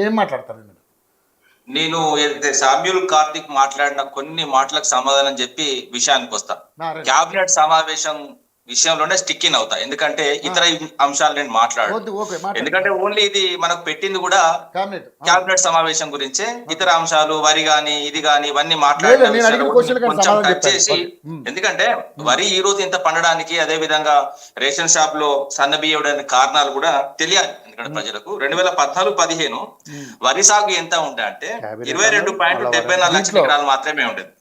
ఏం మాట్లాడతారు మీరు? నేను ఏదైతే సామ్యూల్ కార్తిక్ మాట్లాడిన కొన్ని మాటలకు సమాధానం చెప్పి విషయానికి వస్తా. క్యాబినెట్ సమావేశం విషయంలోనే స్టిక్ ఇన్ అవుతా, ఎందుకంటే ఇతర అంశాలు నేను మాట్లాడు. ఎందుకంటే ఓన్లీ ఇది మనకు పెట్టింది కూడా క్యాబినెట్ సమావేశం గురించే. ఇతర అంశాలు వరి గాని ఇది గాని ఇవన్నీ మాట్లాడిన కొంచెం టచ్ చేసి, ఎందుకంటే వరి ఈ రోజు ఇంత పండడానికి, అదే విధంగా రేషన్ షాప్ లో సన్న బియ్యం కారణాలు కూడా తెలియాలి. ఎందుకంటే ప్రజలకు 2014-15 వరి సాగు ఎంత ఉండే అంటే 22.74 లక్షల ఎకరాలు మాత్రమే ఉండేది.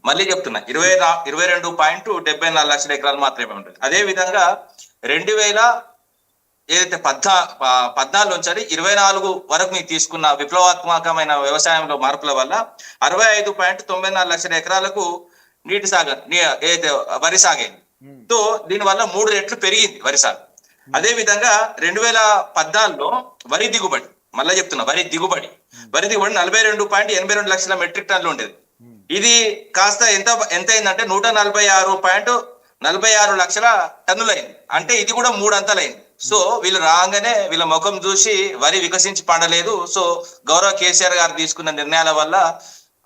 మళ్ళీ చెప్తున్నా, 22.74 లక్షల ఎకరాలు మాత్రమే ఉండేది. అదే విధంగా 2014 నుంచి 24 వరకు మీకు తీసుకున్న విప్లవాత్మకమైన వ్యవసాయంలో మార్పుల వల్ల 65.94 లక్షల ఎకరాలకు నీటి సాగు ఏదైతే వరి సాగైంది. సో దీనివల్ల 3 రెట్లు పెరిగింది వరి సాగు. అదే విధంగా 2014లో వరి దిగుబడి, మళ్ళీ చెప్తున్నా, వరి దిగుబడి 42.82 లక్షల మెట్రిక్ టన్నులు ఉండేది. ఇది కాస్త ఎంత అయిందంటే 146.46 లక్షల టన్నులైంది. అంటే ఇది కూడా 3 అంతలైంది. సో వీళ్ళు రాగానే వీళ్ళ ముఖం చూసి వరి వికసించి పండలేదు. సో గౌరవ కేసీఆర్ గారు తీసుకున్న నిర్ణయాల వల్ల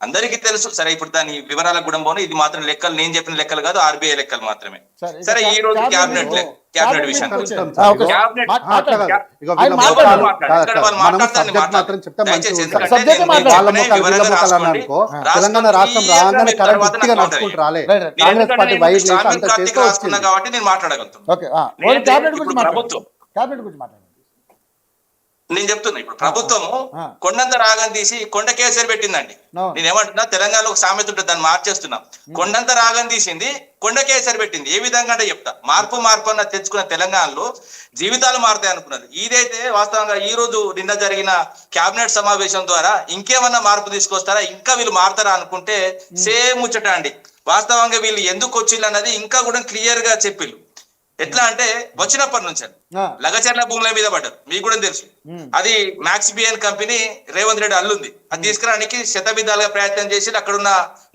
అందరికీ తెలుసు. సరే, ఇప్పుడు దాని వివరాలకు కూడా పోను. ఇది మాత్రం లెక్కలు నేను చెప్పిన లెక్కలు కాదు, ఆర్బీఐ లెక్కలు మాత్రమే. సరే, ఈ రోజు క్యాబినెట్ విషయం కాబట్టి నేను మాట్లాడగలుగుతాను. నేను చెప్తున్నా, ఇప్పుడు ప్రభుత్వము కొండంత రాగం తీసి కొండ కేసరి పెట్టిందండి. నేనేమంటున్నా, తెలంగాణలో ఒక సామెత ఉంటుంది, దాన్ని మార్చేస్తున్నా. కొండంత రాగం తీసింది, కొండ కేసరి పెట్టింది. ఏ విధంగా అంటే చెప్తా. మార్పు అన్న తెచ్చుకున్న తెలంగాణలో జీవితాలు మారుతాయి అనుకున్నది. ఇదైతే వాస్తవంగా ఈ రోజు నిన్న జరిగిన క్యాబినెట్ సమావేశం ద్వారా ఇంకేమన్నా మార్పు తీసుకొస్తారా, ఇంకా వీళ్ళు మారుతారా అనుకుంటే సేమ్ ముచ్చట అండి. వాస్తవంగా వీళ్ళు ఎందుకు వచ్చిళ్ళు అన్నది ఇంకా కూడా క్లియర్ గా చెప్పిళ్ళు. ఎట్లా అంటే వచ్చినప్పటి నుంచి లగచర్ల భూముల మీద పడ్డారు, మీకు కూడా తెలుసు. అది Max BN company Revanth Reddy అల్లుంది. అది తీసుకురానికి శతవిధాలుగా ప్రయత్నం చేసి అక్కడున్న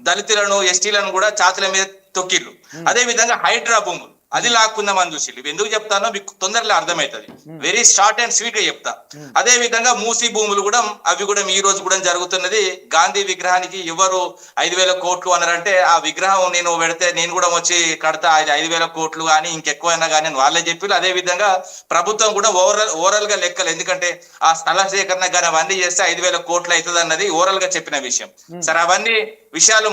దళితులను, ఎస్టీలను కూడా ఛాతుల మీద తొక్కిళ్ళు. అదే విధంగా హైడ్రా భూములు అది లాక్కుందామని చూసి, ఎందుకు చెప్తానో మీకు తొందరలో అర్థమవుతుంది. వెరీ షార్ట్ అండ్ స్వీట్ గా చెప్తా. అదే విధంగా మూసీ భూములు కూడా, అవి కూడా ఈ రోజు కూడా జరుగుతున్నది. గాంధీ విగ్రహానికి ఎవరు 5,000 కోట్లు అన్నారంటే, ఆ విగ్రహం నేను పెడితే నేను కూడా వచ్చి కడతా, అది 5,000 కోట్లు కానీ ఇంకెక్కువైనా కానీ వాళ్ళే చెప్పి. అదే విధంగా ప్రభుత్వం కూడా ఓవరాల్ గా లెక్కలు, ఎందుకంటే ఆ స్థల సేకరణ కానీ అవన్నీ చేస్తే 5,000 కోట్లు అవుతుంది అన్నది ఓవరాల్ గా చెప్పిన విషయం. సరే, అవన్నీ విషయాలు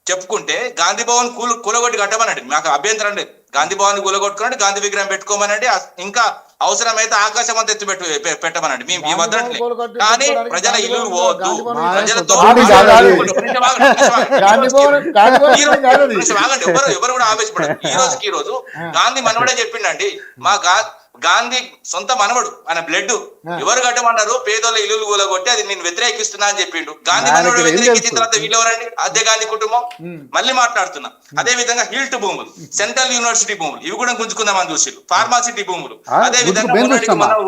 చెప్పుకుంటే గాంధీ భవన్ కూలగొట్టి కట్టమనండి, మాకు అభ్యంతరం లేదు. గాంధీ భవన్ కూలగొట్టుకునండి, గాంధీ విగ్రహం పెట్టుకోమనండి, ఇంకా అవసరమైతే ఆకాశం అంతా ఎత్తు పెట్టమనండి, మేము ఈ వద్దట్లే. కానీ ప్రజల ఇల్లు పోవద్దు, ప్రజలతో ఎవరు కూడా ఆవేశపడదు. ఈ రోజు గాంధీ మనవడే చెప్పిండండి, మా గాంధీ సొంత మనవడు, ఆయన బ్లడ్. ఎవరు కట్టమన్నారు? పేదోళ్ళ ఇల్లు కూలగొట్టి అది నేను వ్యతిరేకిస్తున్నా అని చెప్పిండు. గాంధీ మనవడు వ్యతిరేకించిన తర్వాత వీళ్ళెవరండి? అదే గాంధీ కుటుంబం. మళ్ళీ మాట్లాడుతున్నా. అదే విధంగా హిల్ట్ భూములు, సెంట్రల్ యూనివర్సిటీ భూములు, ఇవి కూడా గుంజుకుందామని చూసిరు. ఫార్మాసిటీ భూములు, అదే విధంగా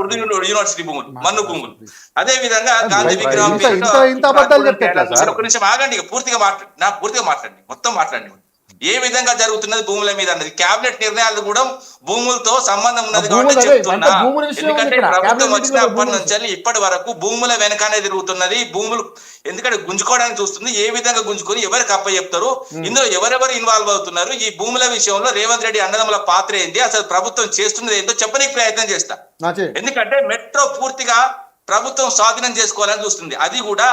ఉర్దూ యూనివర్సిటీ భూములు, మన్ను భూములు. అదే విధంగా గాంధీ విగ్రహం. ఒక నిమిషం ఆగండి, పూర్తిగా మాట్లాడండి, మొత్తం మాట్లాడండి. ఏ విధంగా జరుగుతున్నది భూముల మీద అన్నది క్యాబినెట్ నిర్ణయాలు కూడా భూములతో సంబంధం ఉన్నది కాబట్టి చెప్తున్నా. ఎందుకంటే ప్రభుత్వం వచ్చినప్పటి నుంచి ఇప్పటి వరకు భూముల వెనకానే తిరుగుతున్నది. భూములు ఎందుకంటే గుంజుకోవడానికి చూస్తుంది. ఏ విధంగా గుంజుకొని ఎవరికి అప్ప చెప్తారు, ఇందులో ఎవరెవరు ఇన్వాల్వ్ అవుతున్నారు, ఈ భూముల విషయంలో రేవంత్ రెడ్డి అన్నదమ్ముల పాత్ర ఏంటి, అసలు ప్రభుత్వం చేస్తున్నది ఏంటో చెప్పడానికి ప్రయత్నం చేస్తా. ఎందుకంటే మెట్రో పూర్తిగా ప్రభుత్వం స్వాధీనం చేసుకోవాలని చూస్తుంది. అది కూడా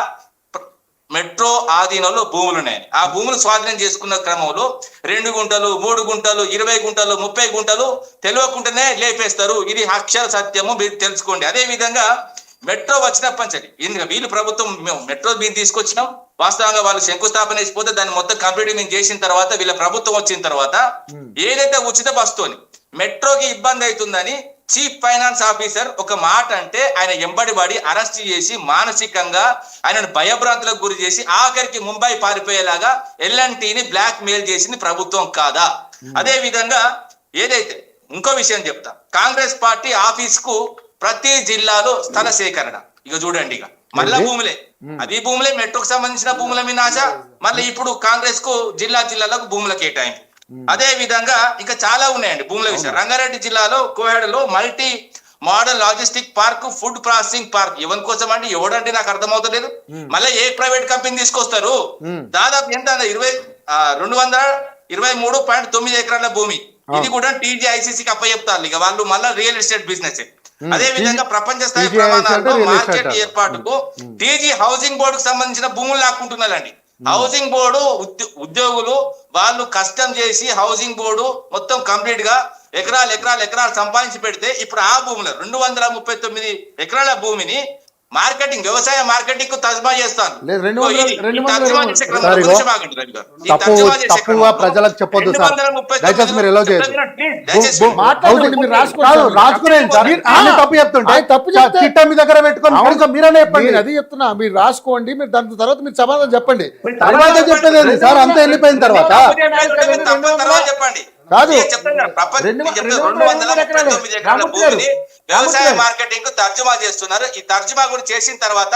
మెట్రో ఆధీనంలో భూములు ఉన్నాయి. ఆ భూములు స్వాధీనం చేసుకున్న క్రమంలో 2 గుంటలు, 3 గుంటలు, 20 గుంటలు, 30 గుంటలు తెలియకుండానే లేపేస్తారు. ఇది అక్షర సత్యము, మీరు తెలుసుకోండి. అదే విధంగా మెట్రో వచ్చినప్పటి ఎందుకంటే వీళ్ళు ప్రభుత్వం మెట్రో మేము తీసుకొచ్చినాం. వాస్తవంగా వాళ్ళు శంకుస్థాపన చేసిపోతే దాన్ని మొత్తం కంప్లీట్ మేము చేసిన తర్వాత వీళ్ళ ప్రభుత్వం వచ్చిన తర్వాత ఏదైతే ఉచిత బస్తోని మెట్రోకి ఇబ్బంది అవుతుందని చీఫ్ ఫైనాన్స్ ఆఫీసర్ ఒక మాట అంటే ఆయన ఎంబడిబడి అరెస్ట్ చేసి మానసికంగా ఆయనను భయభ్రాంతులకు గురి చేసి ఆఖరికి ముంబై పారిపోయేలాగా ఎల్ఎన్టీని బ్లాక్ మెయిల్ చేసింది ప్రభుత్వం కాదా? అదే విధంగా ఏదైతే ఇంకో విషయం చెప్తా, కాంగ్రెస్ పార్టీ ఆఫీస్ కు ప్రతి జిల్లాలో స్థల సేకరణ. ఇక చూడండి, ఇక మళ్ళా భూములే, అది భూములే, మెట్రోకు సంబంధించిన భూముల మీద ఆశ. మళ్ళీ ఇప్పుడు కాంగ్రెస్ కు జిల్లాలకు భూముల కేటాయింపు. అదే విధంగా ఇంకా చాలా ఉన్నాయండి భూముల విషయం. రంగారెడ్డి జిల్లాలో కోహెడలో multi modal logistic park, food processing park. ఎవరి కోసం అంటే ఎవడంటే నాకు అర్థమవుతలేదు. మళ్ళీ ఏ ప్రైవేట్ కంపెనీ తీసుకొస్తారు? దాదాపు ఎంత 223.9 ఎకరాల భూమి. ఇది కూడా టీజీఐసీసీకి అప్పచెప్తారు. ఇక వాళ్ళు మళ్ళీ రియల్ ఎస్టేట్ బిజినెస్. అదే విధంగా ప్రపంచ స్థాయి ప్రమాణాలతో మార్కెట్ ఏర్పాటుకు టీజీ హౌసింగ్ బోర్డుకు సంబంధించిన భూములు లాక్కుంటున్నారండి. హౌసింగ్ బోర్డు ఉద్యోగులు వాళ్ళు కష్టం చేసి హౌసింగ్ బోర్డు మొత్తం కంప్లీట్ గా ఎకరాలు సంపాదించి పెడితే ఇప్పుడు ఆ భూములు 239 ఎకరాల భూమిని మార్కెటింగ్, వ్యవసాయ మార్కెటింగ్ కు తర్జుమా చేస్తాను. తప్పుగా ప్రజలకు చెప్పొద్దు సార్, దయచేసి మీరు ఎలా చేయొచ్చు. తప్పు చెప్తుంటే చిట్టా మీ దగ్గర పెట్టుకొని మీరనే చెప్పండి. అది చెప్తున్నా, మీరు రాసుకోండి. మీరు దాని తర్వాత మీరు సమాధానం చెప్పండి. తర్వాత చెప్పేది సార్ అంతా వెళ్ళిపోయిన తర్వాత చెప్పండి. కాదు, 239 ఎకరాల భూమిని వ్యవసాయ మార్కెటింగ్ కు తర్జుమా చేస్తున్నారు. ఈ తర్జుమా కూడా చేసిన తర్వాత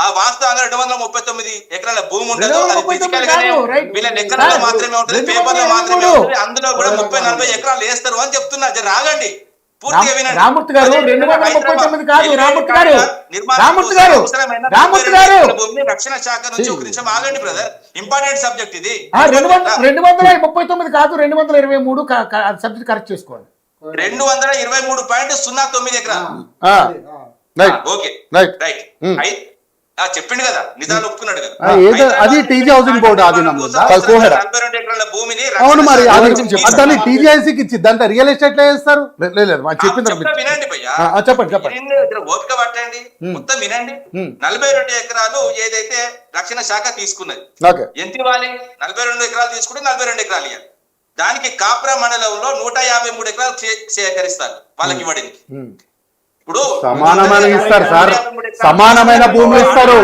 ఆ వాస్తవంగా 239 ఎకరాల భూమి ఉండదు. అది ఫిజికల్ గానే వీళ్ళ లెక్కలలో మాత్రమే ఉంటుంది, పేపర్ లో మాత్రమే ఉంటుంది. అందులో కూడా 30-40 ఎకరాలు వేస్తారు అని చెప్తున్నా. రాగండి, పూర్తిగా వినండి. రామూర్తి గారు 239 కాదు, రామూర్తి గారు భూమిని రక్షణ శాఖ నుంచి ఒక నిమిషం ఆగండి బ్రదర్, ఇంపార్టెంట్ సబ్జెక్ట్ ఇది. 239 కాదు, 223 సబ్జెక్ట్ కరెక్ట్ చేసుకోండి. 223.09 ఎకరాలు. Okay right. చెప్పిండు కదా, నిజాలు ఒప్పుకున్నాడు కదా. అది టీజీ హౌసింగ్ బోర్డు ఆధీనంలో 42 ఎకరాల భూమిని. అవును, మరి దాన్ని టీజీఐసీకి ఇచ్చి దాంట్లో రియల్ ఎస్టేట్ లో వేస్తారు. లేదు చెప్పింది వినండి భయ్యా, చెప్పండి ఓపిక పట్టండి, మొత్తం వినండి. 42 ఎకరాలు ఏదైతే రక్షణ శాఖ తీసుకున్నది, ఎంత ఇవ్వాలి? 42 ఎకరాలు తీసుకుంటే 42 ఎకరాలు ఇవ్వాలి. దానికి కాప్రా మండలంలో 153 ఎకరాలు సేకరిస్తారు వాళ్ళకి ఇవ్వడానికి. ఇప్పుడు సమానమైన ఇస్తారు సార్, సమానమైన భూములు ఇస్తారు,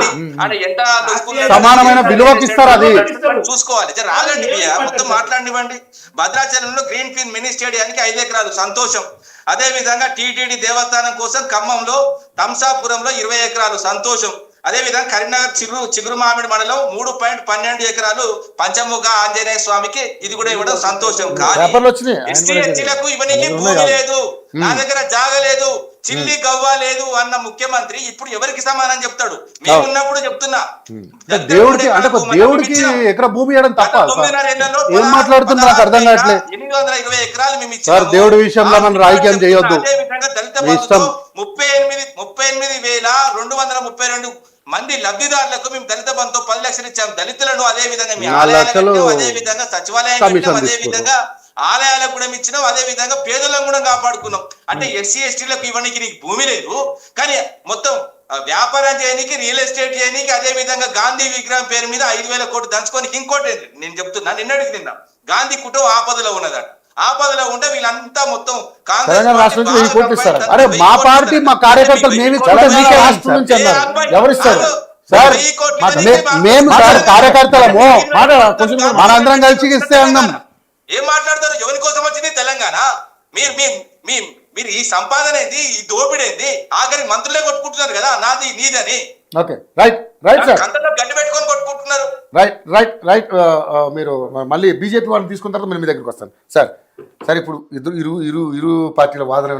సమానమైన విలువకి ఇస్తారు. అది చూసుకోవాలి. రాగండి మొత్తం మాట్లాడివ్వండి. భద్రాచలంలో గ్రీన్ ఫీల్డ్ మినీ స్టేడియానికి 5 ఎకరాలు, సంతోషం. అదే విధంగా టీటీడీ దేవస్థానం కోసం ఖమ్మంలో తంసాపురంలో 20 ఎకరాలు, సంతోషం. అదే విధంగా కరీంనగర్ చిగురు మామిడి మండలం 3.12 ఎకరాలు పంచముఖ ఆంజనేయ స్వామికి, ఇది కూడా ఇవ్వడం సంతోషం. కానీ ఎస్సీ ఎస్టీలకు ఇవన్నీ భూమి లేదు, నా దగ్గర జాగలేదు, చిల్లి గవ్వ లేదు అన్న ముఖ్యమంత్రి ఇప్పుడు ఎవరికి సమానం చెప్తాడు? మేము ఉన్నప్పుడు చెప్తున్నా, దేవుడికి అంటే దేవుడికి ఎకరా భూమి ఇవ్వడం తప్ప. 9.5 మాట్లాడుతున్నా నాకు అర్థం కావట్లేదు. 820 ఎకరాలు మేము ఇచ్చాం. దేవుడి విషయంలో మనం రాజకీయం చేయొద్దు. అదే విధంగా దళిత బంధుతో 38,232 మంది లబ్ధిదారులకు మేము దళిత బంధుతో 10 లక్షలు ఇచ్చాం. దళితులను అదే విధంగా మీ ఆలయాలకు, అదే విధంగా సచివాలయం, అదే విధంగా ఆలయాలకు కూడా ఇచ్చినాం. అదే విధంగా పేదలను కూడా కాపాడుకున్నాం. అంటే ఎస్సీ ఎస్టీలకు ఇవ్వడానికి నీకు భూమి లేదు, కానీ మొత్తం వ్యాపారం చేయడానికి, రియల్ ఎస్టేట్ చేయడానికి, అదే విధంగా గాంధీ విగ్రహం పేరు మీద 5,000 కోట్లు దంచుకోనికి. ఇంకోటి నేను చెప్తున్నా, నిన్నటికి నిన్న గాంధీ కుటుంబం ఆపదలో ఉన్నదట. ఆపదలో ఉంటే వీళ్ళంతా మొత్తం అరే మా పార్టీ మా కార్యకర్తలు ఎవరిస్తారు సార్? మేము సార్ కార్యకర్తలము మనందరం కలిసి ఇస్తే అన్నాం. ఏం మాట్లాడతారు? ఎవరి కోసం వచ్చింది తెలంగాణ? మీరు ఈ సంపాదన ఏంది, ఈ దోపిడీ ఏంది? ఆఖరి మంత్రులే కొట్టుకుంటున్నారు కదా నాది నీదని. ఓకే రైట్ సార్, గడ్డి పెట్టుకొని కొట్టుకుంటున్నారు. రైట్ మీరు మళ్ళీ బీజేపీ వాళ్ళని తీసుకున్న తర్వాత మీ దగ్గరికి వస్తాను సార్. ఇప్పుడు ఇరు పార్టీల వాదన